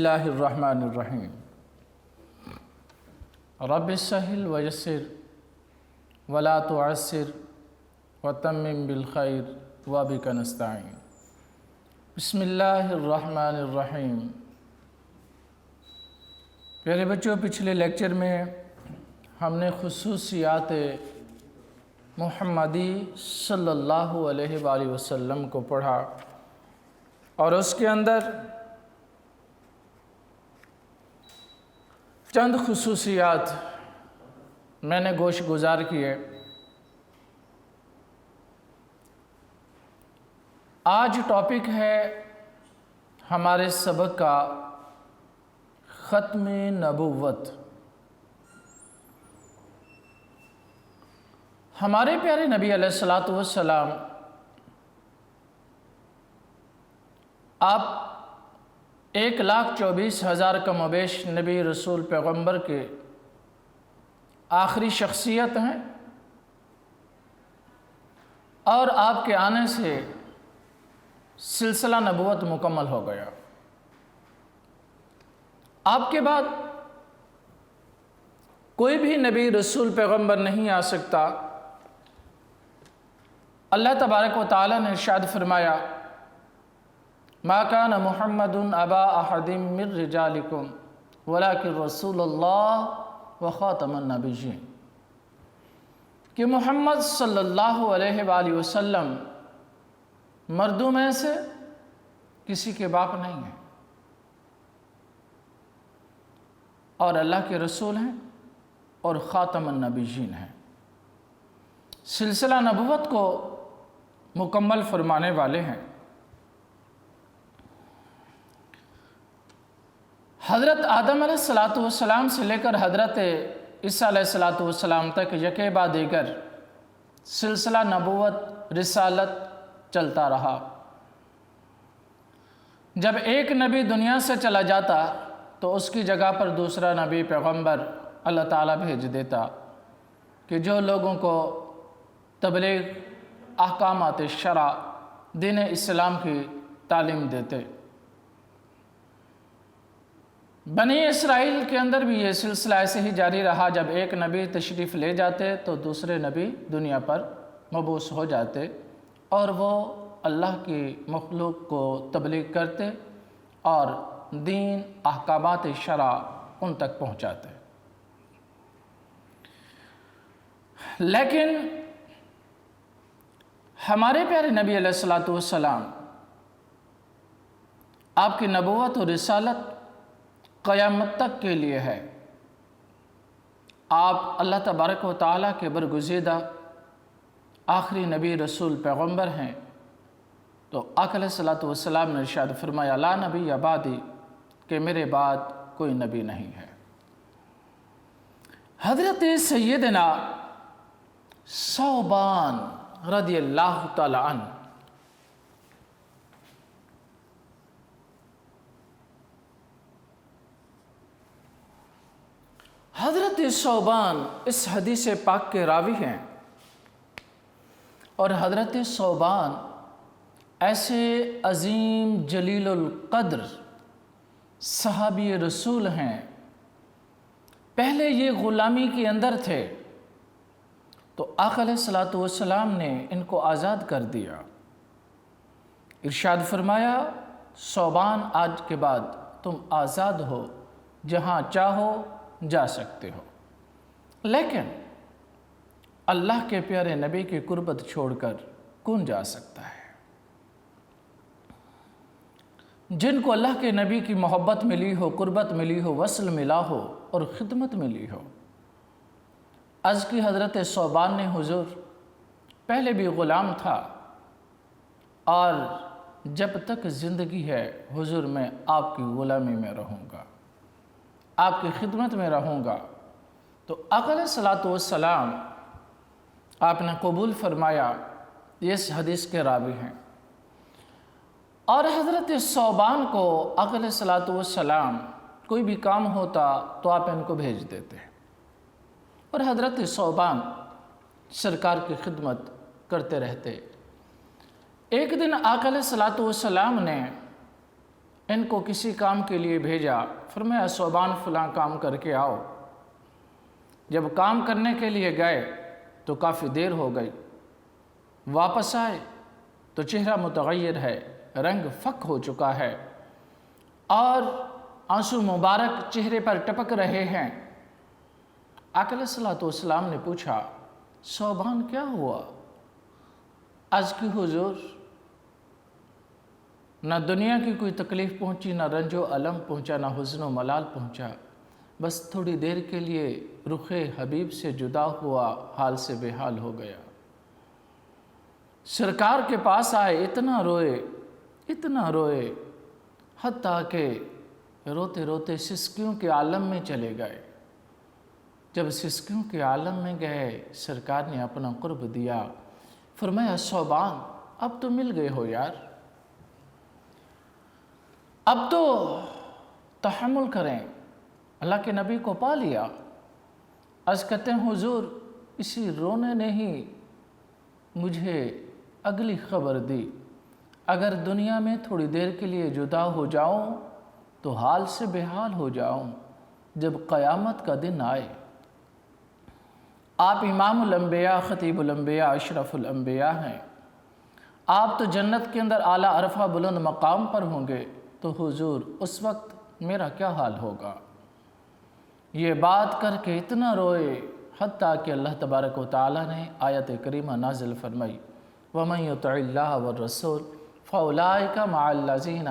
اللہ الرحمن الرحیم رب سہل ویسر ولا تعسر وتمم بالخیر وبک نستعین۔ بسم اللہ الرحمن الرحیم۔ پیارے بچوں، پچھلے لیکچر میں ہم نے خصوصیات محمدی صلی اللہ علیہ وآلہ وسلم کو پڑھا اور اس کے اندر چند خصوصیات میں نے گوش گزار کیے۔ آج ٹاپک ہے ہمارے سبق کا ختم نبوت۔ ہمارے پیارے نبی علیہ الصلوۃ والسلام آپ 1,24,000 کم و بیش نبی رسول پیغمبر کے آخری شخصیت ہیں، اور آپ کے آنے سے سلسلہ نبوت مکمل ہو گیا۔ آپ کے بعد کوئی بھی نبی رسول پیغمبر نہیں آ سکتا۔ اللہ تبارک و تعالیٰ نے ارشاد فرمایا، ما کان محمد ابا احد من رجالکم ولکن رسول اللہ وخاتم النبیین، کہ محمد صلی اللہ علیہ وآلہ وسلم مردوں میں سے کسی کے باپ نہیں ہیں، اور اللہ کے رسول ہیں اور خاتم النبیین ہیں، سلسلہ نبوت کو مکمل فرمانے والے ہیں۔ حضرت آدم علیہ السلام سے لے کر حضرت عیسیٰ علیہ السلام تک یکے بعد دیگر سلسلہ نبوت رسالت چلتا رہا۔ جب ایک نبی دنیا سے چلا جاتا تو اس کی جگہ پر دوسرا نبی پیغمبر اللہ تعالیٰ بھیج دیتا کہ جو لوگوں کو تبلیغ احکامات شرع دین اسلام کی تعلیم دیتے۔ بنی اسرائیل کے اندر بھی یہ سلسلہ ایسے ہی جاری رہا، جب ایک نبی تشریف لے جاتے تو دوسرے نبی دنیا پر مبعوث ہو جاتے اور وہ اللہ کی مخلوق کو تبلیغ کرتے اور دین احکامات شرع ان تک پہنچاتے۔ لیکن ہمارے پیارے نبی علیہ السلام آپ کی نبوت اور رسالت قیامت تک کے لیے ہے۔ آپ اللہ تبارک و تعالیٰ کے برگزیدہ آخری نبی رسول پیغمبر ہیں، تو آقا علیہ السلام نے ارشاد فرمایا، لا نبی بعدی، کہ میرے بعد کوئی نبی نہیں ہے۔ حضرت سیدنا ثوبان رضی اللہ تعالی عنہ حضرت ثوبان اس حدیث پاک کے راوی ہیں، اور حضرت ثوبان ایسے عظیم جلیل القدر صحابی رسول ہیں۔ پہلے یہ غلامی کے اندر تھے تو آقا علیہ السلام نے ان کو آزاد کر دیا۔ ارشاد فرمایا، ثوبان آج کے بعد تم آزاد ہو، جہاں چاہو جا سکتے ہو، لیکن اللہ کے پیارے نبی کی قربت چھوڑ کر کون جا سکتا ہے؟ جن کو اللہ کے نبی کی محبت ملی ہو، قربت ملی ہو، وصل ملا ہو اور خدمت ملی ہو۔ از کی حضرت ثوبان نے حضور پہلے بھی غلام تھا، اور جب تک زندگی ہے حضور میں آپ کی غلامی میں رہوں گا، آپ کی خدمت میں رہوں گا۔ تو آقا علیہ السلام آپ نے قبول فرمایا، یہ اس حدیث کے راوی ہیں۔ اور حضرت ثوبان کو آقا علیہ السلام کوئی بھی کام ہوتا تو آپ ان کو بھیج دیتے، اور حضرت ثوبان سرکار کی خدمت کرتے رہتے۔ ایک دن آقا علیہ السلام نے ان کو کسی کام کے لیے بھیجا، فرمایا صوبان فلاں کام کر کے آؤ۔ جب کام کرنے کے لیے گئے تو کافی دیر ہو گئی، واپس آئے تو چہرہ متغیر ہے، رنگ فک ہو چکا ہے اور آنسو مبارک چہرے پر ٹپک رہے ہیں۔ آقا علیہ الصلوۃ والسلام نے پوچھا صوبان کیا ہوا؟ عرض کی حضور نہ دنیا کی کوئی تکلیف پہنچی، نہ رنج و علم پہنچا، نہ حزن و ملال پہنچا، بس تھوڑی دیر کے لیے رخ حبیب سے جدا ہوا، حال سے بے حال ہو گیا۔ سرکار کے پاس آئے، اتنا روئے حتیٰ کہ روتے روتے سسکیوں کے عالم میں چلے گئے۔ جب سسکیوں کے عالم میں گئے، سرکار نے اپنا قرب دیا، فرمایا صوبان اب تو مل گئے ہو یار، اب تو تحمل کریں، اللہ کے نبی کو پا لیا۔ عرض کرتے ہیں حضور اسی رونے نے ہی مجھے اگلی خبر دی، اگر دنیا میں تھوڑی دیر کے لیے جدا ہو جاؤں تو حال سے بے حال ہو جاؤں جب قیامت کا دن آئے۔ آپ امام الانبیاء، خطیب الانبیاء، اشرف الانبیاء ہیں، آپ تو جنت کے اندر اعلیٰ عرفہ بلند مقام پر ہوں گے، تو حضور اس وقت میرا کیا حال ہوگا؟ یہ بات کر کے اتنا روئے حتیٰ کہ اللہ تبارک و تعالیٰ نے آیت کریمہ نازل فرمائی وَمَن يُطِعِ اللَّهَ وَالرَّسُولَ فَأُولَٰئِكَ مَعَ الَّذِينَ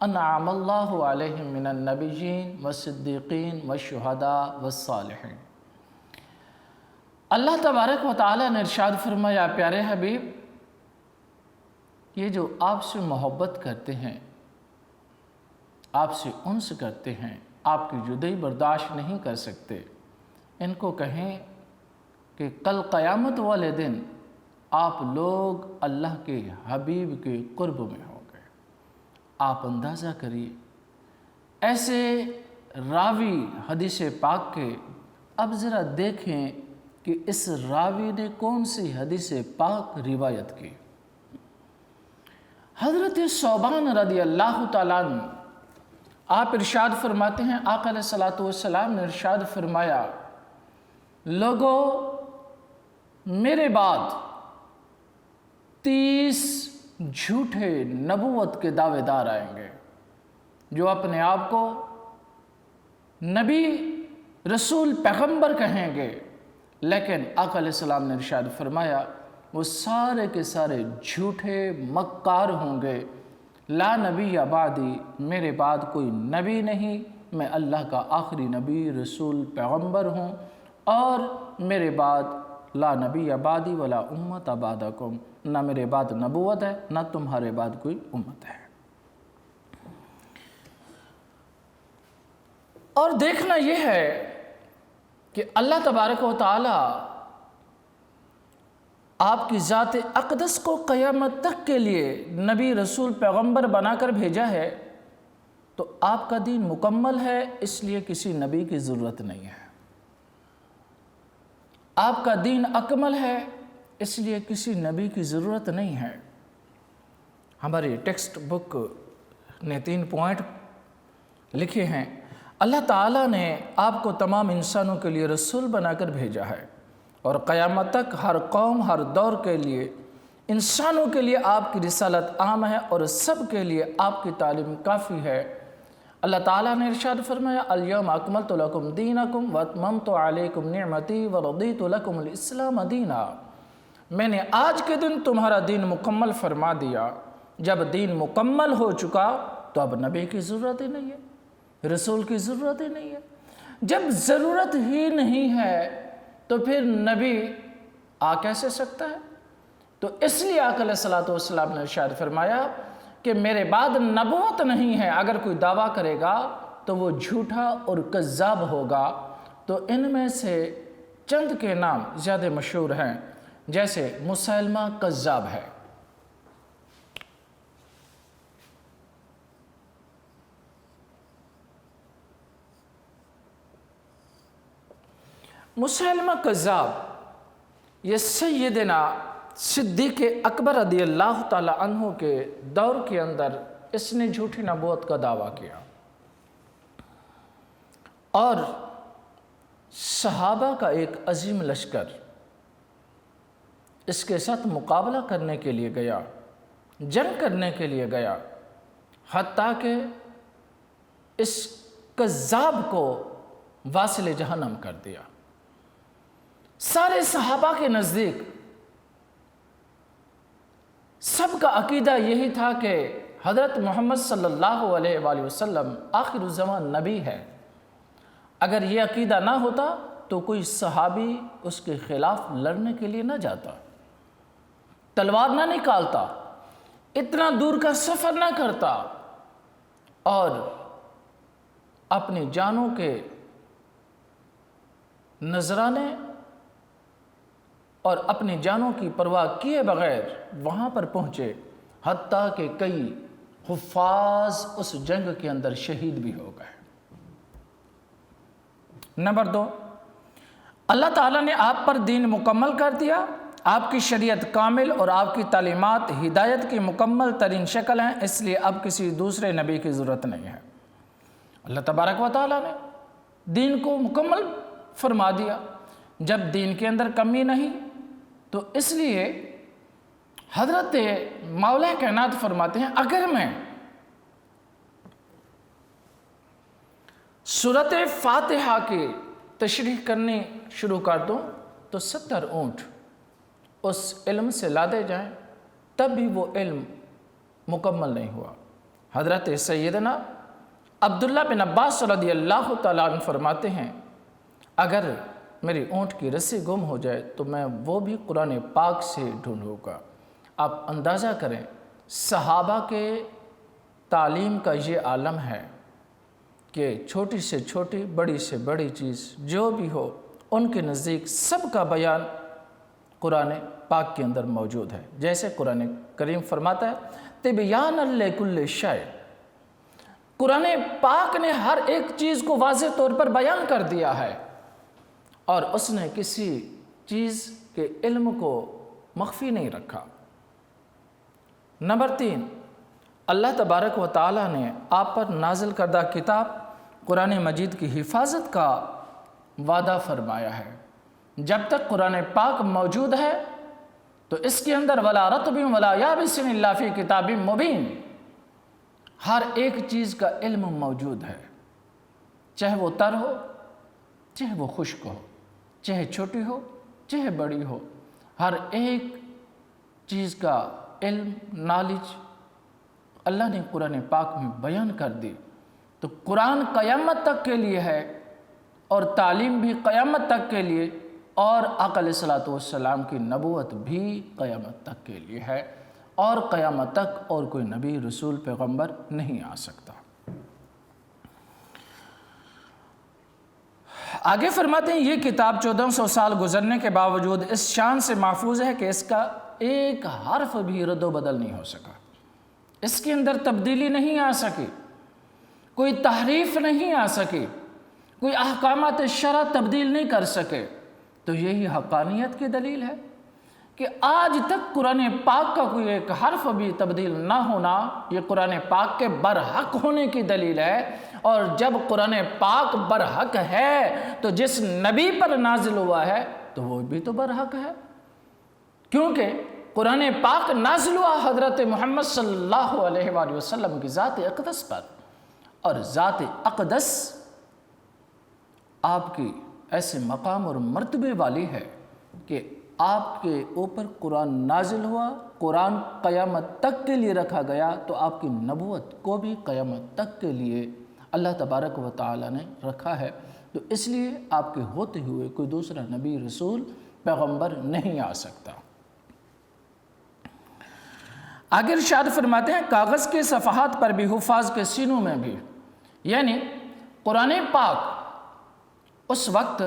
أَنْعَمَ اللَّهُ عَلَيْهِم مِّنَ النَّبِيِّينَ وَالصِّدِّيقِينَ وَالشُّهَدَاءِ وَالصَّالِحِينَ۔ اللہ تبارک و تعالیٰ نے ارشاد فرمایا پیارے حبیب، یہ جو آپ سے محبت کرتے ہیں، آپ سے انس کرتے ہیں، آپ کی جدائی برداشت نہیں کر سکتے، ان کو کہیں کہ کل قیامت والے دن آپ لوگ اللہ کے حبیب کے قرب میں ہوں گے۔ آپ اندازہ کریے، ایسے راوی حدیث پاک کے، اب ذرا دیکھیں کہ اس راوی نے کون سی حدیث پاک روایت کی۔ حضرت صوبان رضی اللہ تعالیٰ عنہ آپ ارشاد فرماتے ہیں، آقا علیہ الصلوۃ والسلام نے ارشاد فرمایا لوگوں میرے بعد 30 جھوٹے نبوت کے دعوے دار آئیں گے جو اپنے آپ کو نبی، رسول، پیغمبر کہیں گے، لیکن آقا علیہ السلام نے ارشاد فرمایا وہ سارے کے سارے جھوٹے مکار ہوں گے۔ لا نبی بعدی، میرے بعد کوئی نبی نہیں، میں اللہ کا آخری نبی، رسول، پیغمبر ہوں، اور میرے بعد لا نبی بعدی ولا امت بعدکم، نہ میرے بعد نبوت ہے نہ تمہارے بعد کوئی امت ہے۔ اور دیکھنا یہ ہے کہ اللہ تبارک و تعالی آپ کی ذات اقدس کو قیامت تک کے لیے نبی، رسول، پیغمبر بنا کر بھیجا ہے، تو آپ کا دین مکمل ہے، اس لیے کسی نبی کی ضرورت نہیں ہے۔ آپ کا دین اکمل ہے، اس لیے کسی نبی کی ضرورت نہیں ہے۔ ہماری ٹیکسٹ بک نے 3 پوائنٹ لکھے ہیں۔ اللہ تعالیٰ نے آپ کو تمام انسانوں کے لیے رسول بنا کر بھیجا ہے، اور قیامت تک ہر قوم، ہر دور کے لیے، انسانوں کے لیے آپ کی رسالت عام ہے، اور سب کے لیے آپ کی تعلیم کافی ہے۔ اللہ تعالیٰ نے ارشاد فرمایا الیوم اکملت لکم دینکم واتممت علیکم نعمتی ورضیت لکم الاسلام دینا۔ میں نے آج کے دن تمہارا دین مکمل فرما دیا۔ جب دین مکمل ہو چکا تو اب نبی کی ضرورت ہی نہیں ہے، رسول کی ضرورت ہی نہیں ہے۔ جب ضرورت ہی نہیں ہے تو پھر نبی آ کیسے سکتا ہے؟ تو اس لیے آقا علیہ الصلوۃ والسلام نے ارشاد فرمایا کہ میرے بعد نبوت نہیں ہے، اگر کوئی دعویٰ کرے گا تو وہ جھوٹا اور کذاب ہوگا۔ تو ان میں سے چند کے نام زیادہ مشہور ہیں، جیسے مسیلمہ کذاب ہے، مسیلمہ کذاب یہ سیدنا صدیق اکبر رضی اللہ تعالی عنہ کے دور کے اندر اس نے جھوٹی نبوت کا دعویٰ کیا، اور صحابہ کا ایک عظیم لشکر اس کے ساتھ مقابلہ کرنے کے لیے گیا، جنگ کرنے کے لیے گیا، حتیٰ کہ اس کذاب کو واصل جہنم کر دیا۔ سارے صحابہ کے نزدیک سب کا عقیدہ یہی تھا کہ حضرت محمد صلی اللہ علیہ وآلہ وسلم آخر الزمان نبی ہے۔ اگر یہ عقیدہ نہ ہوتا تو کوئی صحابی اس کے خلاف لڑنے کے لیے نہ جاتا، تلوار نہ نکالتا، اتنا دور کا سفر نہ کرتا، اور اپنی جانوں کے نذرانے اور اپنی جانوں کی پرواہ کیے بغیر وہاں پر پہنچے، حتیٰ کہ کئی حفاظ اس جنگ کے اندر شہید بھی ہو گئے۔ نمبر 2، اللہ تعالیٰ نے آپ پر دین مکمل کر دیا، آپ کی شریعت کامل اور آپ کی تعلیمات ہدایت کی مکمل ترین شکل ہیں، اس لیے اب کسی دوسرے نبی کی ضرورت نہیں ہے۔ اللہ تبارک و تعالیٰ نے دین کو مکمل فرما دیا۔ جب دین کے اندر کمی نہیں تو اس لیے حضرت مولا کائنات فرماتے ہیں، اگر میں سورۃ فاتحہ کی تشریح کرنی شروع کر دوں تو 70 اونٹ اس علم سے لادے جائیں، تب بھی وہ علم مکمل نہیں ہوا۔ حضرت سیدنا عبداللہ بن عباس رضی اللہ تعالیٰ عنہ فرماتے ہیں، اگر میری اونٹ کی رسی گم ہو جائے تو میں وہ بھی قرآن پاک سے ڈھونڈوں گا۔ آپ اندازہ کریں، صحابہ کے تعلیم کا یہ عالم ہے کہ چھوٹی سے چھوٹی، بڑی سے بڑی چیز جو بھی ہو، ان کے نزدیک سب کا بیان قرآن پاک کے اندر موجود ہے۔ جیسے قرآن کریم فرماتا ہے، تِبْيَانًا لِكُلِّ شَيْءٍ، قرآن پاک نے ہر ایک چیز کو واضح طور پر بیان کر دیا ہے، اور اس نے کسی چیز کے علم کو مخفی نہیں رکھا۔ نمبر 3، اللہ تبارک و تعالیٰ نے آپ پر نازل کردہ کتاب قرآن مجید کی حفاظت کا وعدہ فرمایا ہے۔ جب تک قرآن پاک موجود ہے تو اس کے اندر وَلَا رَطْبٍ وَلَا يَابِسٍ إِلَّا فِي كِتَابٍ مُبِينٍ، ہر ایک چیز کا علم موجود ہے، چاہے وہ تر ہو، چاہے وہ خشک ہو، چاہے چھوٹی ہو، چاہے بڑی ہو، ہر ایک چیز کا علم، نالج اللہ نے قرآن پاک میں بیان کر دی۔ تو قرآن قیامت تک کے لیے ہے، اور تعلیم بھی قیامت تک کے لیے، اور آقا علیہ الصلوۃ والسلام کی نبوت بھی قیامت تک کے لیے ہے، اور قیامت تک اور کوئی نبی، رسول، پیغمبر نہیں آ سکتا۔ آگے فرماتے ہیں، یہ کتاب 1400 سال گزرنے کے باوجود اس شان سے محفوظ ہے کہ اس کا ایک حرف بھی رد و بدل نہیں ہو سکا، اس کے اندر تبدیلی نہیں آ سکی، کوئی تحریف نہیں آ سکی، کوئی احکامات شرع تبدیل نہیں کر سکے۔ تو یہی حقانیت کی دلیل ہے کہ آج تک قرآن پاک کا کوئی ایک حرف بھی تبدیل نہ ہونا، یہ قرآن پاک کے برحق ہونے کی دلیل ہے۔ اور جب قرآن پاک برحق ہے تو جس نبی پر نازل ہوا ہے تو وہ بھی تو برحق ہے، کیونکہ قرآن پاک نازل ہوا حضرت محمد صلی اللہ علیہ وآلہ وسلم کی ذات اقدس پر، اور ذات اقدس آپ کی ایسے مقام اور مرتبے والی ہے کہ آپ کے اوپر قرآن نازل ہوا، قرآن قیامت تک کے لیے رکھا گیا، تو آپ کی نبوت کو بھی قیامت تک کے لیے اللہ تبارک و تعالیٰ نے رکھا ہے۔ تو اس لیے آپ کے ہوتے ہوئے کوئی دوسرا نبی، رسول، پیغمبر نہیں آ سکتا۔ آگے ارشاد فرماتے ہیں، کاغذ کے صفحات پر بھی، حفاظ کے سینوں میں بھی، یعنی قرآن پاک اس وقت،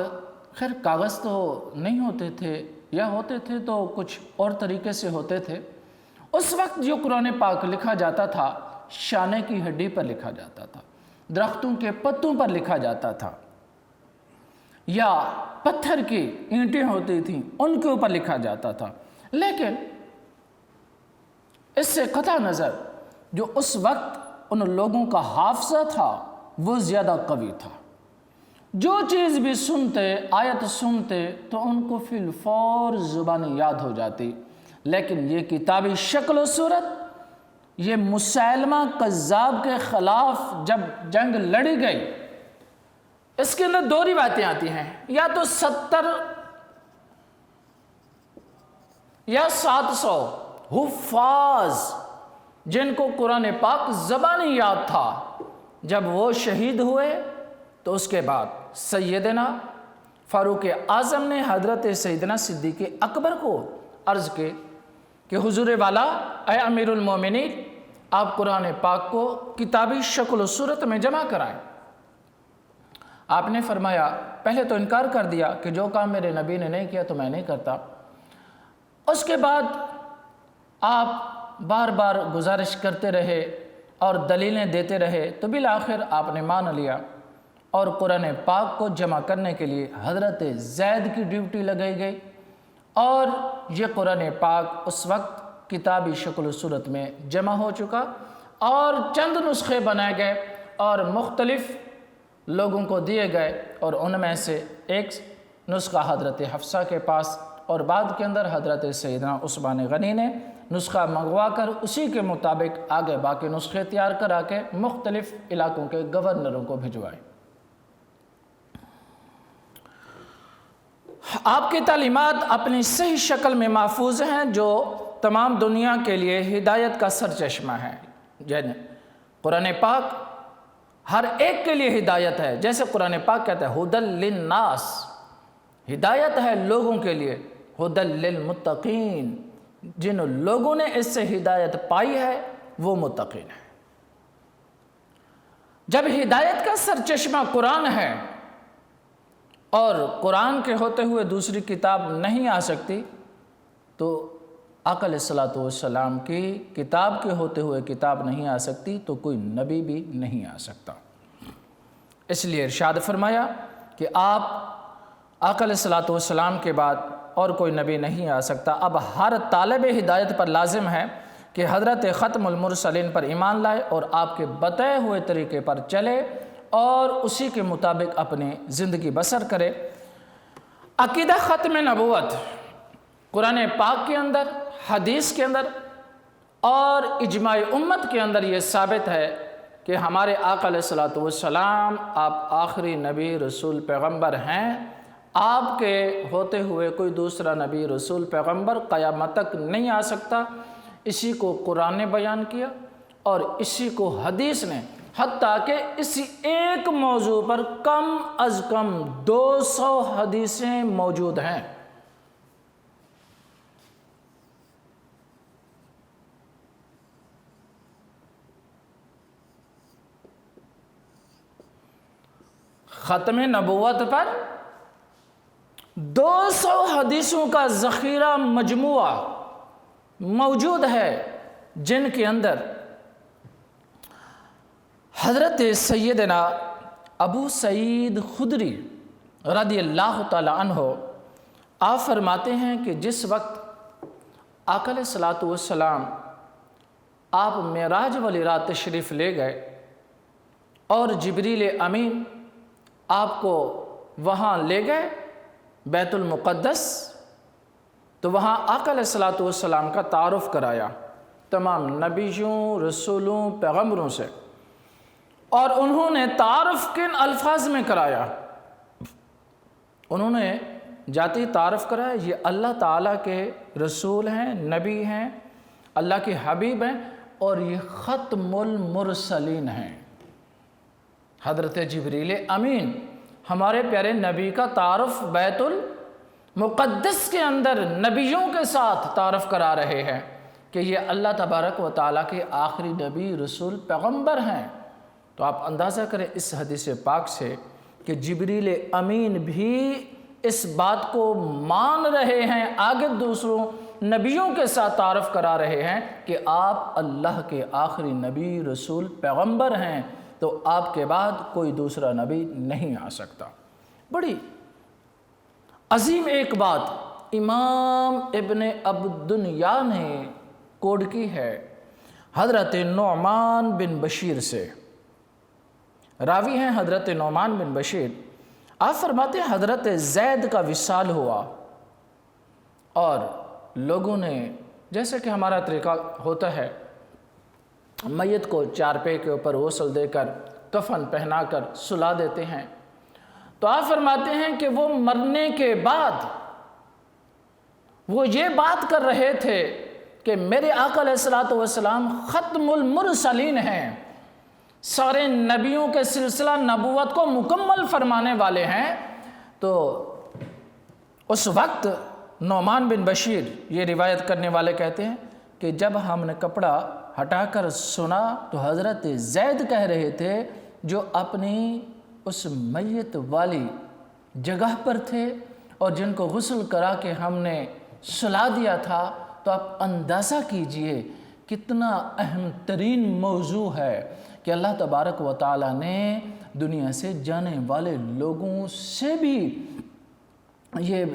خیر کاغذ تو نہیں ہوتے تھے، یا ہوتے تھے تو کچھ اور طریقے سے ہوتے تھے۔ اس وقت جو قرآن پاک لکھا جاتا تھا، شانے کی ہڈی پر لکھا جاتا تھا، درختوں کے پتوں پر لکھا جاتا تھا، یا پتھر کی اینٹیں ہوتی تھیں ان کے اوپر لکھا جاتا تھا۔ لیکن اس سے قطع نظر جو اس وقت ان لوگوں کا حافظہ تھا وہ زیادہ قوی تھا، جو چیز بھی سنتے، آیت سنتے تو ان کو فی الفور زبانی یاد ہو جاتی، لیکن یہ کتابی شکل و صورت، یہ مسیلمہ کذاب کے خلاف جب جنگ لڑی گئی، اس کے اندر دو روایتیں آتی ہیں، یا تو 70 یا 700 حفاظ جن کو قرآن پاک زبانی یاد تھا، جب وہ شہید ہوئے تو اس کے بعد سیدنا فاروق اعظم نے حضرت سیدنا صدیق اکبر کو عرض کی کہ حضور والا، اے امیر المومنین، آپ قرآن پاک کو کتابی شکل و صورت میں جمع کرائیں۔ آپ نے فرمایا، پہلے تو انکار کر دیا کہ جو کام میرے نبی نے نہیں کیا تو میں نہیں کرتا۔ اس کے بعد آپ بار بار گزارش کرتے رہے اور دلیلیں دیتے رہے، تو بالآخر آپ نے مان لیا اور قرآن پاک کو جمع کرنے کے لیے حضرت زید کی ڈیوٹی لگائی گئی، اور یہ قرآن پاک اس وقت کتابی شکل و صورت میں جمع ہو چکا، اور چند نسخے بنائے گئے اور مختلف لوگوں کو دیے گئے، اور ان میں سے ایک نسخہ حضرت حفصہ کے پاس، اور بعد کے اندر حضرت سیدنا عثمان غنی نے نسخہ منگوا کر اسی کے مطابق آگے باقی نسخے تیار کرا کے مختلف علاقوں کے گورنروں کو بھجوائے۔ آپ کی تعلیمات اپنی صحیح شکل میں محفوظ ہیں، جو تمام دنیا کے لیے ہدایت کا سرچشمہ ہے۔ یعنی قرآن پاک ہر ایک کے لیے ہدایت ہے، جیسے قرآن پاک کہتا ہے ہدی للناس، ہدایت ہے لوگوں کے لیے، ہدی للمتقین، جن لوگوں نے اس سے ہدایت پائی ہے وہ متقین ہیں۔ جب ہدایت کا سرچشمہ قرآن ہے اور قرآن کے ہوتے ہوئے دوسری کتاب نہیں آ سکتی، تو آقا علیہ الصلوۃ والسلام کی کتاب کے ہوتے ہوئے کتاب نہیں آ سکتی، تو کوئی نبی بھی نہیں آ سکتا۔ اس لیے ارشاد فرمایا کہ آپ آقا علیہ الصلوۃ والسلام کے بعد اور کوئی نبی نہیں آ سکتا۔ اب ہر طالب ہدایت پر لازم ہے کہ حضرت ختم المرسلین پر ایمان لائے اور آپ کے بتائے ہوئے طریقے پر چلے اور اسی کے مطابق اپنی زندگی بسر کرے۔ عقیدہ ختم نبوت قرآن پاک کے اندر، حدیث کے اندر اور اجماع امت کے اندر یہ ثابت ہے کہ ہمارے آقا علیہ الصلوۃ والسلام آپ آخری نبی رسول پیغمبر ہیں۔ آپ کے ہوتے ہوئے کوئی دوسرا نبی رسول پیغمبر قیامت تک نہیں آ سکتا۔ اسی کو قرآن نے بیان کیا اور اسی کو حدیث نے، حتیٰ کہ اسی ایک موضوع پر کم از کم 200 حدیثیں موجود ہیں۔ ختم نبوت پر 200 حدیثوں کا ذخیرہ مجموعہ موجود ہے، جن کے اندر حضرت سیدنا ابو سعید خدری رضی اللہ تعالی عنہ آپ فرماتے ہیں کہ جس وقت آقا علیہ الصلوۃ والسلام آپ معراج والی رات تشریف لے گئے اور جبریل امین آپ کو وہاں لے گئے بیت المقدس، تو وہاں آقا علیہ الصلوۃ والسلام کا تعارف کرایا تمام نبیوں، رسولوں، پیغمبروں سے، اور انہوں نے تعارف کن الفاظ میں کرایا؟ انہوں نے جاتی تعارف کرایا یہ اللہ تعالیٰ کے رسول ہیں، نبی ہیں، اللہ کے حبیب ہیں، اور یہ ختم المرسلین ہیں۔ حضرت جبریل امین ہمارے پیارے نبی کا تعارف بیت المقدس کے اندر نبیوں کے ساتھ تعارف کرا رہے ہیں کہ یہ اللہ تبارک و تعالیٰ کے آخری نبی رسول پیغمبر ہیں۔ تو آپ اندازہ کریں اس حدیث پاک سے کہ جبریل امین بھی اس بات کو مان رہے ہیں، آگے دوسروں نبیوں کے ساتھ تعارف کرا رہے ہیں کہ آپ اللہ کے آخری نبی رسول پیغمبر ہیں، تو آپ کے بعد کوئی دوسرا نبی نہیں آ سکتا۔ بڑی عظیم ایک بات امام ابن عبد الدنیا نے کوڈ کی ہے۔ حضرت نعمان بن بشیر سے، راوی ہیں حضرت نعمان بن بشیر۔ آپ فرماتے ہیں حضرت زید کا وصال ہوا اور لوگوں نے، جیسے کہ ہمارا طریقہ ہوتا ہے، میت کو چارپے کے اوپر غسل دے کر کفن پہنا کر سلا دیتے ہیں، تو آپ فرماتے ہیں کہ وہ مرنے کے بعد وہ یہ بات کر رہے تھے کہ میرے آقا علیہ الصلوۃ والسلام ختم المرسلین ہیں، سارے نبیوں کے سلسلہ نبوت کو مکمل فرمانے والے ہیں۔ تو اس وقت نعمان بن بشیر یہ روایت کرنے والے کہتے ہیں کہ جب ہم نے کپڑا ہٹا کر سنا تو حضرت زید کہہ رہے تھے جو اپنی اس میت والی جگہ پر تھے اور جن کو غسل کرا کے ہم نے سلا دیا تھا، تو آپ اندازہ کیجئے کتنا اہم ترین موضوع ہے کہ اللہ تبارک و تعالیٰ نے دنیا سے جانے والے لوگوں سے بھی یہ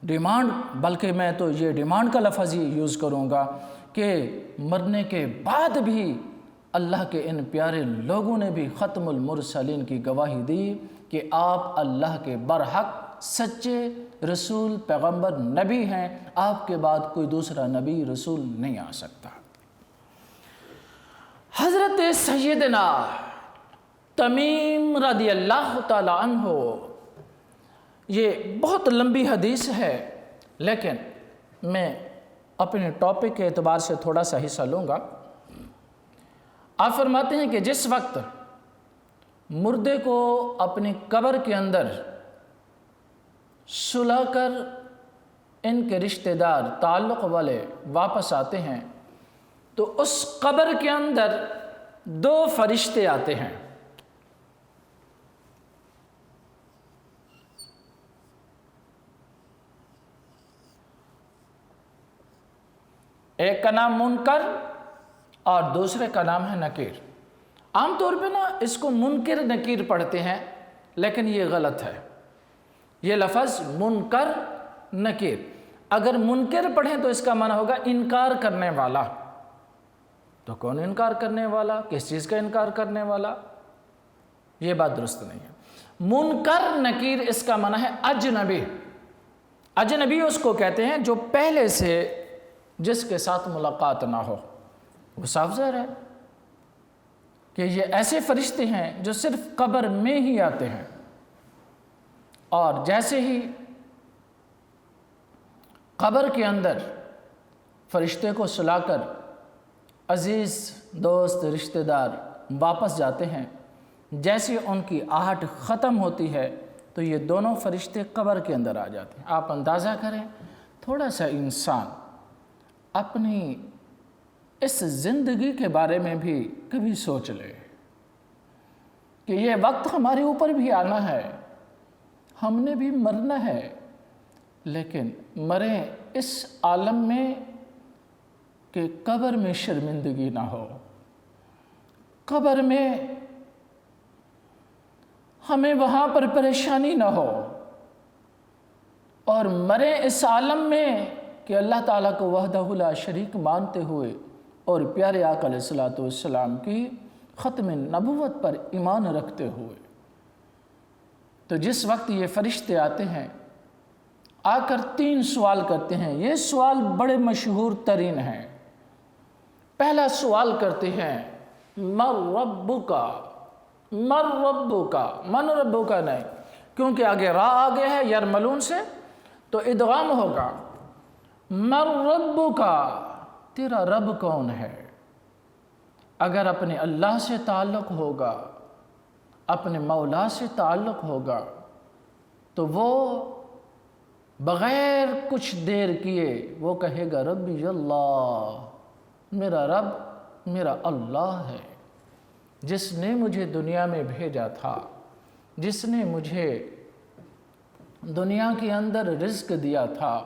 ڈیمانڈ، بلکہ میں تو یہ ڈیمانڈ کا لفظ ہی یوز کروں گا کہ مرنے کے بعد بھی اللہ کے ان پیارے لوگوں نے بھی ختم المرسلین کی گواہی دی کہ آپ اللہ کے برحق سچے رسول پیغمبر نبی ہیں، آپ کے بعد کوئی دوسرا نبی رسول نہیں آ سکتا۔ حضرت سیدنا تمیم رضی اللہ تعالی عنہ، یہ بہت لمبی حدیث ہے لیکن میں اپنے ٹاپک کے اعتبار سے تھوڑا سا حصہ لوں گا۔ آپ فرماتے ہیں کہ جس وقت مردے کو اپنی قبر کے اندر سلا کر ان کے رشتہ دار تعلق والے واپس آتے ہیں تو اس قبر کے اندر دو فرشتے آتے ہیں۔ ایک کا نام منکر اور دوسرے کا نام ہے نکیر۔ عام طور پہ اس کو منکر نکیر پڑھتے ہیں لیکن یہ غلط ہے، یہ لفظ منکر نکیر، اگر منکر پڑھیں تو اس کا معنی ہوگا انکار کرنے والا۔ تو کون انکار کرنے والا؟ کس چیز کا انکار کرنے والا؟ یہ بات درست نہیں ہے۔ منکر نکیر اس کا معنی ہے اجنبی۔ اجنبی اس کو کہتے ہیں جو پہلے سے جس کے ساتھ ملاقات نہ ہو۔ وہ صاف ظاہر ہے کہ یہ ایسے فرشتے ہیں جو صرف قبر میں ہی آتے ہیں، اور جیسے ہی قبر کے اندر فرشتے کو سلا کر عزیز دوست رشتہ دار واپس جاتے ہیں، جیسے ان کی آہٹ ختم ہوتی ہے تو یہ دونوں فرشتے قبر کے اندر آ جاتے ہیں۔ آپ اندازہ کریں، تھوڑا سا انسان اپنی اس زندگی کے بارے میں بھی کبھی سوچ لے کہ یہ وقت ہمارے اوپر بھی آنا ہے، ہم نے بھی مرنا ہے، لیکن مریں اس عالم میں کہ قبر میں شرمندگی نہ ہو، قبر میں ہمیں وہاں پر پریشانی نہ ہو، اور مریں اس عالم میں کہ اللہ تعالیٰ کو وحدہ لا شریک مانتے ہوئے اور پیارے آقا علیہ الصلوۃ والسلام کی ختم نبوت پر ایمان رکھتے ہوئے۔ تو جس وقت یہ فرشتے آتے ہیں، آ کر 3 سوال کرتے ہیں۔ یہ سوال بڑے مشہور ترین ہیں۔ پہلا سوال کرتے ہیں من ربک، من ربک، من ربک نہیں، کیونکہ آگے را آگے ہے یرملون سے تو ادغام ہوگا۔ من ربک، تیرا رب کون ہے؟ اگر اپنے اللہ سے تعلق ہوگا، اپنے مولا سے تعلق ہوگا تو وہ بغیر کچھ دیر کیے وہ کہے گا ربی اللہ، میرا رب میرا اللہ ہے، جس نے مجھے دنیا میں بھیجا تھا، جس نے مجھے دنیا کے اندر رزق دیا تھا،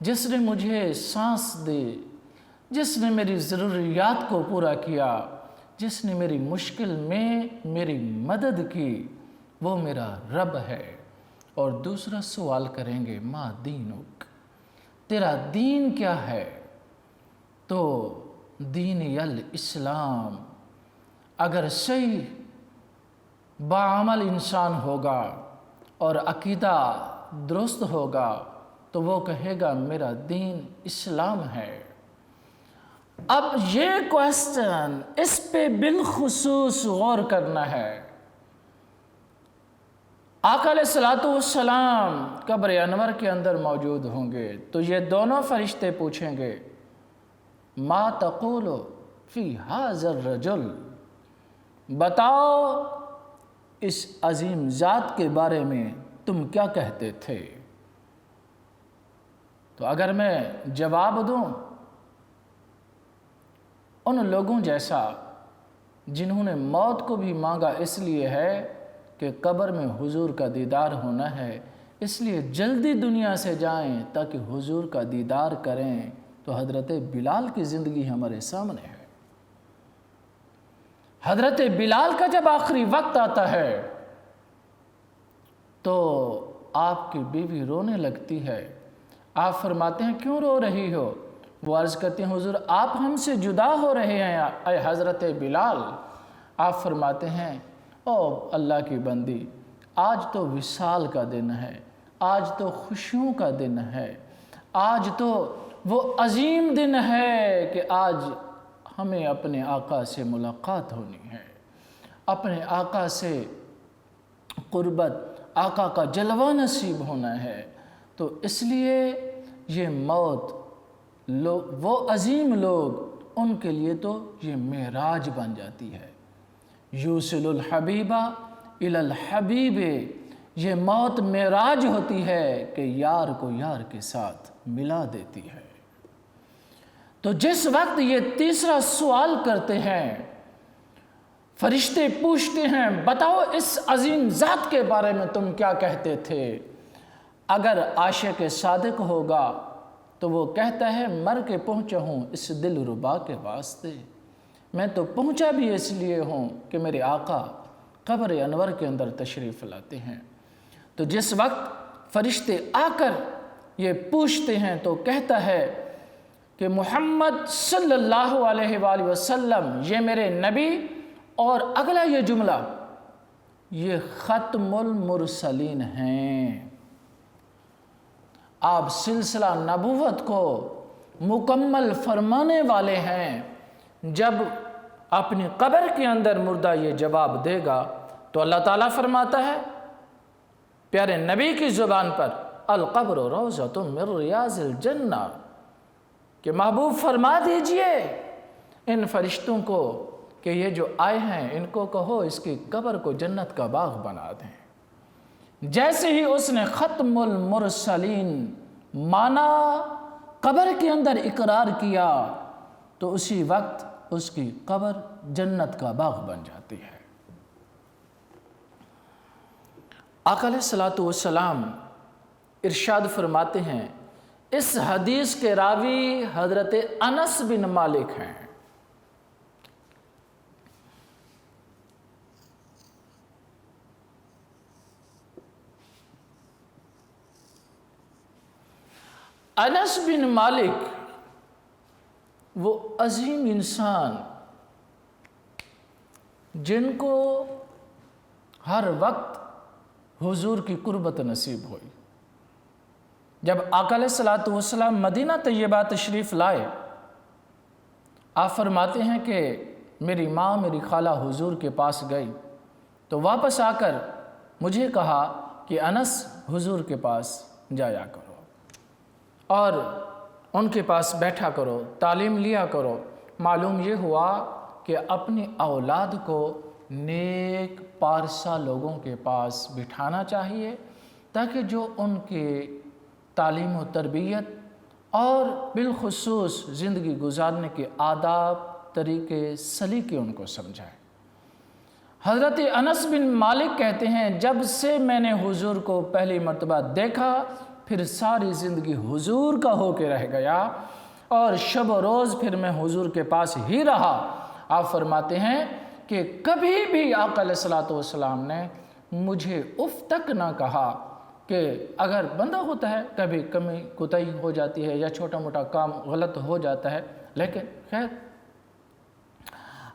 جس نے مجھے سانس دی، جس نے میری ضروریات کو پورا کیا، جس نے میری مشکل میں میری مدد کی، وہ میرا رب ہے۔ اور دوسرا سوال کریں گے ما دینک، تیرا دین کیا ہے؟ تو دین الاسلام، اگر صحیح باعمل انسان ہوگا اور عقیدہ درست ہوگا تو وہ کہے گا میرا دین اسلام ہے۔ اب یہ کویسچن، اس پہ بالخصوص غور کرنا ہے۔ آقا علیہ الصلوۃ والسلام قبر انور کے اندر موجود ہوں گے تو یہ دونوں فرشتے پوچھیں گے ما تقول فی ھذا الرجل، بتاؤ اس عظیم ذات کے بارے میں تم کیا کہتے تھے؟ تو اگر میں جواب دوں ان لوگوں جیسا جنہوں نے موت کو بھی مانگا اس لیے ہے کہ قبر میں حضور کا دیدار ہونا ہے، اس لیے جلدی دنیا سے جائیں تاکہ حضور کا دیدار کریں، تو حضرت بلال کی زندگی ہمارے سامنے ہے۔ حضرت بلال کا جب آخری وقت آتا ہے تو آپ کی بیوی رونے لگتی ہے۔ آپ فرماتے ہیں کیوں رو رہی ہو؟ وہ عرض کرتے ہیں حضور آپ ہم سے جدا ہو رہے ہیں اے حضرت بلال۔ آپ فرماتے ہیں او اللہ کی بندی، آج تو وصال کا دن ہے، آج تو خوشیوں کا دن ہے، آج تو وہ عظیم دن ہے کہ آج ہمیں اپنے آقا سے ملاقات ہونی ہے، اپنے آقا سے قربت، آقا کا جلوہ نصیب ہونا ہے۔ تو اس لیے یہ موت وہ عظیم لوگ ان کے لیے تو یہ معراج بن جاتی ہے۔ یوصل الحبیبہ الی الحبیب، یہ موت معراج ہوتی ہے کہ یار کو یار کے ساتھ ملا دیتی ہے۔ تو جس وقت یہ تیسرا سوال کرتے ہیں، فرشتے پوچھتے ہیں بتاؤ اس عظیم ذات کے بارے میں تم کیا کہتے تھے، اگر عاشق صادق ہوگا تو وہ کہتا ہے مر کے پہنچا ہوں اس دل ربا کے واسطے، میں تو پہنچا بھی اس لیے ہوں کہ میرے آقا قبر انور کے اندر تشریف لاتے ہیں۔ تو جس وقت فرشتے آ کر یہ پوچھتے ہیں تو کہتا ہے کہ محمد صلی اللہ علیہ وآلہ وسلم یہ میرے نبی، اور اگلا یہ جملہ یہ ختم المرسلین ہیں، آپ سلسلہ نبوت کو مکمل فرمانے والے ہیں۔ جب اپنی قبر کے اندر مردہ یہ جواب دے گا تو اللہ تعالیٰ فرماتا ہے پیارے نبی کی زبان پر القبر روضۃ من ریاض الجنہ، کہ محبوب فرما دیجئے ان فرشتوں کو کہ یہ جو آئے ہیں ان کو کہو اس کی قبر کو جنت کا باغ بنا دیں۔ جیسے ہی اس نے ختم المرسلین مانا، قبر کے اندر اقرار کیا، تو اسی وقت اس کی قبر جنت کا باغ بن جاتی ہے۔ آقا علیہ الصلوۃ والسلام ارشاد فرماتے ہیں، اس حدیث کے راوی حضرت انس بن مالک ہیں۔ انس بن مالک وہ عظیم انسان جن کو ہر وقت حضور کی قربت نصیب ہوئی۔ جب آقا علیہ الصلوۃ والسلام مدینہ طیبہ تشریف لائے، آپ فرماتے ہیں کہ میری ماں میری خالہ حضور کے پاس گئی تو واپس آ کر مجھے کہا کہ انس حضور کے پاس جایا کرو اور ان کے پاس بیٹھا کرو، تعلیم لیا کرو۔ معلوم یہ ہوا کہ اپنی اولاد کو نیک پارسا لوگوں کے پاس بٹھانا چاہیے تاکہ جو ان کے تعلیم و تربیت اور بالخصوص زندگی گزارنے کے آداب، طریقے، سلیقے ان کو سمجھائیں۔ حضرت انس بن مالک کہتے ہیں جب سے میں نے حضور کو پہلی مرتبہ دیکھا پھر ساری زندگی حضور کا ہو کے رہ گیا اور شب و روز پھر میں حضور کے پاس ہی رہا۔ آپ فرماتے ہیں کہ کبھی بھی آقا علیہ الصلوۃ والسلام نے مجھے اف تک نہ کہا، کہ اگر بندہ ہوتا ہے کبھی کمی کوتاہی ہو جاتی ہے یا چھوٹا موٹا کام غلط ہو جاتا ہے، لیکن خیر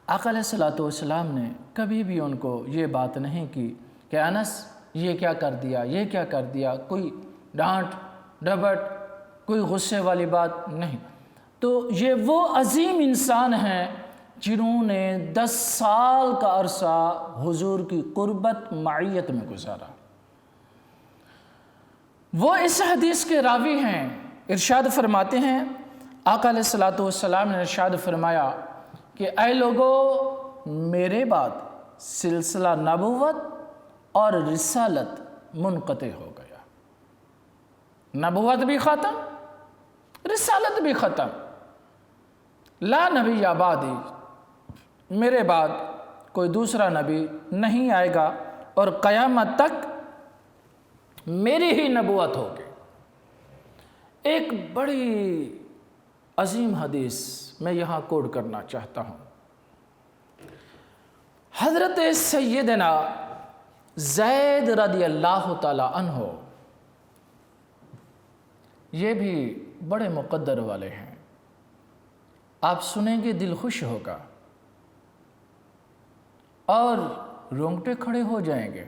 آقا علیہ الصلوۃ والسلام نے کبھی بھی ان کو یہ بات نہیں کی کہ انس یہ کیا کر دیا، یہ کیا کر دیا، کوئی ڈانٹ ڈپٹ، کوئی غصے والی بات نہیں۔ تو یہ وہ عظیم انسان ہیں جنہوں نے 10 سال کا عرصہ حضور کی قربت معیت میں گزارا۔ وہ اس حدیث کے راوی ہیں، ارشاد فرماتے ہیں آقا علیہ الصلوۃ والسلام نے ارشاد فرمایا کہ اے لوگو، میرے بعد سلسلہ نبوت اور رسالت منقطع ہو گیا۔ نبوت بھی ختم، رسالت بھی ختم۔ لا نبی بعدی، میرے بعد کوئی دوسرا نبی نہیں آئے گا اور قیامت تک میری ہی نبوت ہوگی۔ ایک بڑی عظیم حدیث میں یہاں کوٹ کرنا چاہتا ہوں۔ حضرت سیدنا زید رضی اللہ تعالی عنہ، یہ بھی بڑے مقدر والے ہیں، آپ سنیں گے دل خوش ہوگا اور رونگٹے کھڑے ہو جائیں گے،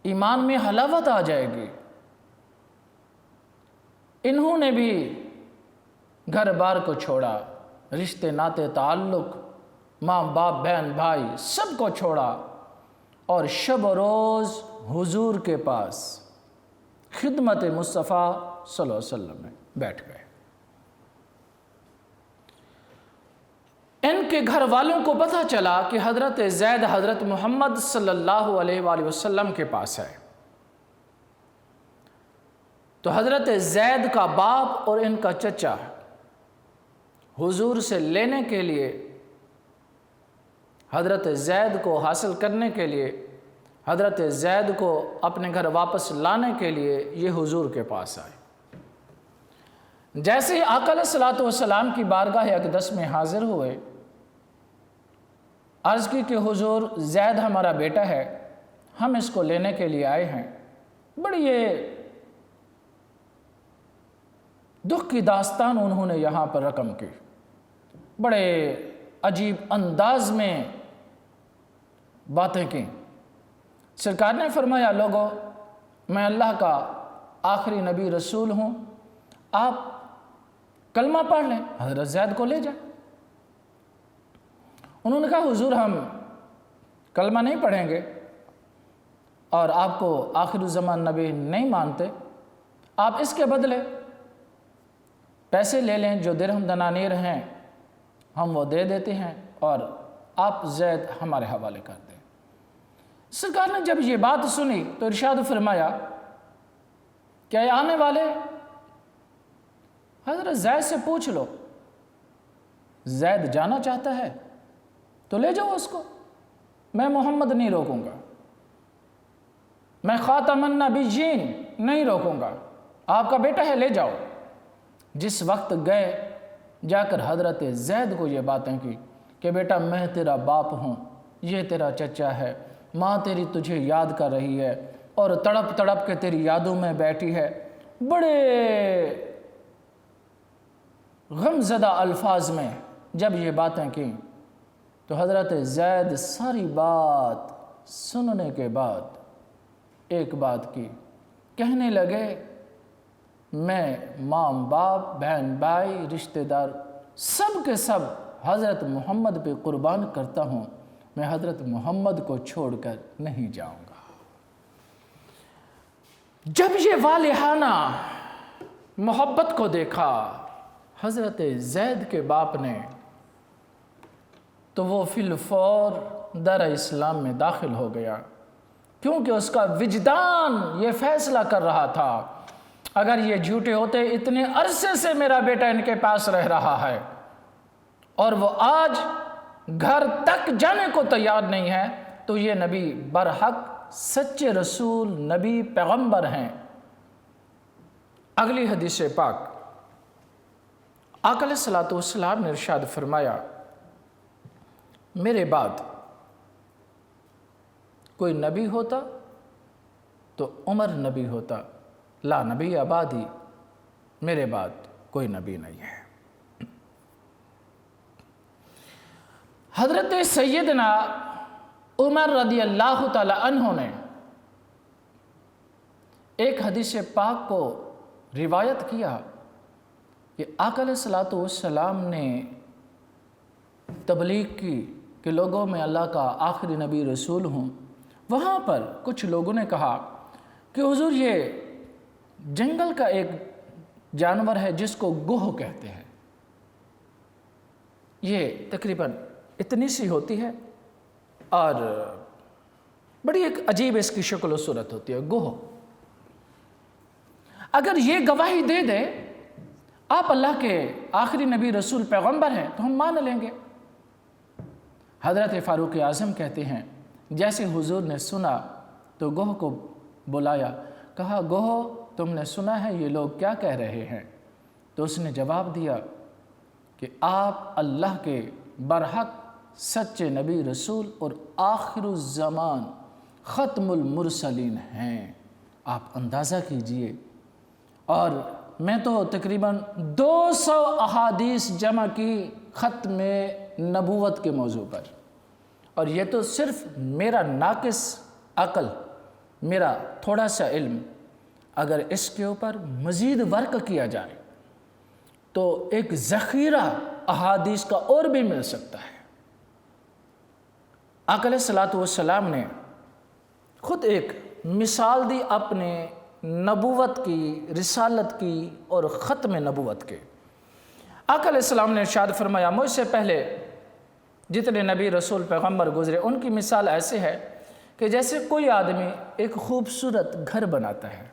ایمان میں حلاوت آ جائے گی۔ انہوں نے بھی گھر بار کو چھوڑا، رشتے ناتے تعلق، ماں باپ بہن بھائی سب کو چھوڑا اور شب و روز حضور کے پاس خدمت مصطفیٰ صلی اللہ علیہ وسلم میں بیٹھ گئے۔ ان کے گھر والوں کو پتہ چلا کہ حضرت زید حضرت محمد صلی اللہ علیہ وآلہ وسلم کے پاس ہے، تو حضرت زید کا باپ اور ان کا چچا حضور سے لینے کے لیے، حضرت زید کو حاصل کرنے کے لیے، حضرت زید کو اپنے گھر واپس لانے کے لیے یہ حضور کے پاس آئے۔ جیسے ہی آقا علیہ الصلوۃ والسلام کی بارگاہ اقدس میں حاضر ہوئے، عرض کی کہ حضور زید ہمارا بیٹا ہے، ہم اس کو لینے کے لیے آئے ہیں۔ بڑی یہ دکھ کی داستان انہوں نے یہاں پر رقم کی، بڑے عجیب انداز میں باتیں کی۔ سرکار نے فرمایا لوگو، میں اللہ کا آخری نبی رسول ہوں، آپ کلمہ پڑھ لیں، حضرت زید کو لے جائیں۔ انہوں نے کہا حضور ہم کلمہ نہیں پڑھیں گے اور آپ کو آخر الزمان نبی نہیں مانتے، آپ اس کے بدلے پیسے لے لیں، جو درہم دنانیر ہیں ہم وہ دے دیتے ہیں اور آپ زید ہمارے حوالے کر دیں۔ سرکار نے جب یہ بات سنی تو ارشاد فرمایا کہ آنے والے حضرت زید سے پوچھ لو، زید جانا چاہتا ہے تو لے جاؤ اس کو، میں محمد نہیں روکوں گا، میں خاتم النبیین نہیں روکوں گا، آپ کا بیٹا ہے لے جاؤ۔ جس وقت گئے، جا کر حضرت زید کو یہ باتیں کی کہ بیٹا میں تیرا باپ ہوں، یہ تیرا چچا ہے، ماں تیری تجھے یاد کر رہی ہے اور تڑپ تڑپ کے تیری یادوں میں بیٹھی ہے۔ بڑے غم زدہ الفاظ میں جب یہ باتیں کی تو حضرت زید ساری بات سننے کے بعد ایک بات کی، کہنے لگے میں ماں باپ بہن بھائی رشتہ دار سب کے سب حضرت محمد پہ قربان کرتا ہوں، میں حضرت محمد کو چھوڑ کر نہیں جاؤں گا۔ جب یہ والہانہ محبت کو دیکھا حضرت زید کے باپ نے تو وہ فی الفور در اسلام میں داخل ہو گیا، کیونکہ اس کا وجدان یہ فیصلہ کر رہا تھا اگر یہ جھوٹے ہوتے، اتنے عرصے سے میرا بیٹا ان کے پاس رہ رہا ہے اور وہ آج گھر تک جانے کو تیار نہیں ہے، تو یہ نبی برحق سچے رسول نبی پیغمبر ہیں۔ اگلی حدیث پاک آقا علیہ الصلوۃ والسلام نے ارشاد فرمایا میرے بعد کوئی نبی ہوتا تو عمر نبی ہوتا، لا نبی بعدی، میرے بعد کوئی نبی نہیں ہے۔ حضرت سیدنا عمر رضی اللہ تعالی عنہ نے ایک حدیث پاک کو روایت کیا کہ آقا علیہ الصلوۃ والسلام نے تبلیغ کی کہ لوگوں میں اللہ کا آخری نبی رسول ہوں۔ وہاں پر کچھ لوگوں نے کہا کہ حضور یہ جنگل کا ایک جانور ہے جس کو گوہ کہتے ہیں، یہ تقریباً اتنی سی ہوتی ہے اور بڑی ایک عجیب اس کی شکل و صورت ہوتی ہے، گوہ۔ اگر یہ گواہی دے دے آپ اللہ کے آخری نبی رسول پیغمبر ہیں تو ہم مان لیں گے۔ حضرت فاروق اعظم کہتے ہیں جیسے حضور نے سنا تو گوہ کو بلایا، کہا گوہ تم نے سنا ہے یہ لوگ کیا کہہ رہے ہیں؟ تو اس نے جواب دیا کہ آپ اللہ کے برحق سچے نبی رسول اور آخر الزمان ختم المرسلین ہیں، آپ اندازہ کیجئے۔ اور میں تو تقریباً 200 احادیث جمع کی ختم نبوت کے موضوع پر، اور یہ تو صرف میرا ناقص عقل، میرا تھوڑا سا علم، اگر اس کے اوپر مزید ورک کیا جائے تو ایک ذخیرہ احادیث کا اور بھی مل سکتا ہے۔ آقا علیہ الصلوۃ والسلام نے خود ایک مثال دی اپنے نبوت کی، رسالت کی اور ختم نبوت کے۔ آقا علیہ السلام نے ارشاد فرمایا مجھ سے پہلے جتنے نبی رسول پیغمبر گزرے ان کی مثال ایسے ہے کہ جیسے کوئی آدمی ایک خوبصورت گھر بناتا ہے،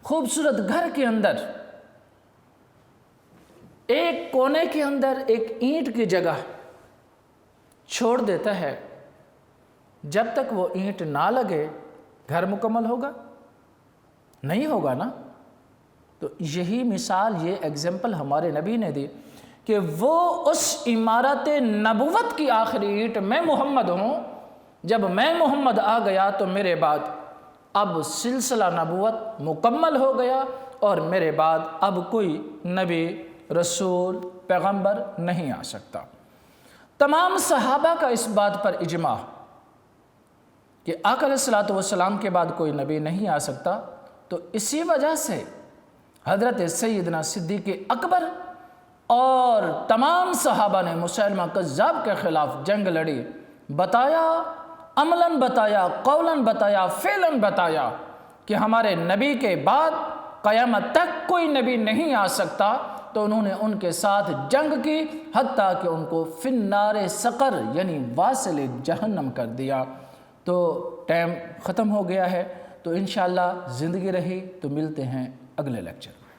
خوبصورت گھر کے اندر ایک کونے کے اندر ایک اینٹ کی جگہ چھوڑ دیتا ہے، جب تک وہ اینٹ نہ لگے گھر مکمل ہوگا؟ نہیں ہوگا نا۔ تو یہی مثال، یہ ایگزامپل ہمارے نبی نے دی کہ وہ اس عمارت نبوت کی آخری اینٹ میں محمد ہوں، جب میں محمد آ گیا تو میرے بعد اب سلسلہ نبوت مکمل ہو گیا اور میرے بعد اب کوئی نبی رسول پیغمبر نہیں آ سکتا۔ تمام صحابہ کا اس بات پر اجماع کہ آقا علیہ الصلوۃ والسلام کے بعد کوئی نبی نہیں آ سکتا، تو اسی وجہ سے حضرت سیدنا صدیق اکبر اور تمام صحابہ نے مسیلمہ کذاب کے خلاف جنگ لڑی، بتایا، عملاً بتایا، قولاً بتایا، فعلاً بتایا کہ ہمارے نبی کے بعد قیامت تک کوئی نبی نہیں آ سکتا۔ تو انہوں نے ان کے ساتھ جنگ کی حتیٰ کہ ان کو فی النار سقر یعنی واصل جہنم کر دیا۔ تو ٹائم ختم ہو گیا ہے، تو انشاءاللہ زندگی رہی تو ملتے ہیں اگلے لیکچر میں۔